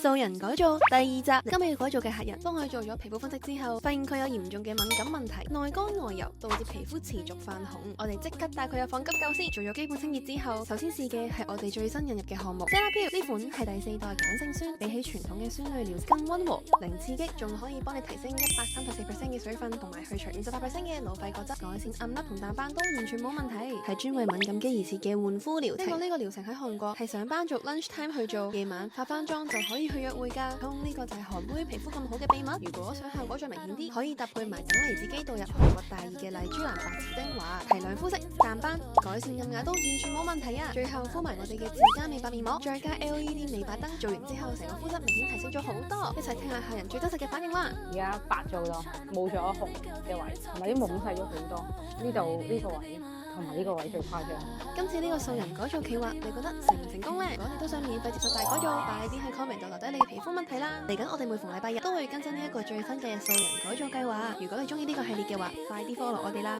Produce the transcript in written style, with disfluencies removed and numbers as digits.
素人改造第二集，今日要改造嘅客人幫佢做咗皮膚分析之後，發現佢有嚴重嘅敏感問題，內乾外油導致皮膚持續泛紅。我哋即刻帶佢入房急救先。做咗基本清潔之後，首先試嘅係我哋最新引入嘅項目 Cetaphil。呢款係第4代鹼性酸，比起傳統嘅酸類療更溫和，零刺激，仲可以幫你提升134% 嘅水分，同埋去除58% 嘅腦廢角質，改善暗粒同淡斑都完全冇問題。係專為敏感肌而設嘅換膚療程。聽講呢個療程喺韓國係上班族 lunch time 去做，夜晚化翻妝就可以去約會㗎。呢個就係韓妹皮膚咁好嘅秘密。如果想效果再明顯啲，可以搭配埋等離子機導入韓國大熱嘅麗珠蘭白瓷精華，提亮膚色、淡斑、改善暗啞都完全冇問題啊！最後敷埋我哋嘅自家美白面膜，再加 LED 美白燈，做完之後成個膚質明顯提升咗好多。一齊聽下客人最真實嘅反應啦！而家白咗好多，冇咗紅嘅位，同埋啲毛細咗好多。呢度呢個位同埋呢個位最誇張。今次呢個素人改造企劃，你覺得成唔成功呢？如果你都想免費接受大改造，快啲喺 comment 度留低你嘅皮膚問題啦！嚟緊我哋每逢禮拜日都會更新呢一個最新嘅素人改造計劃。如果你中意呢個系列嘅話，快啲 follow我哋啦！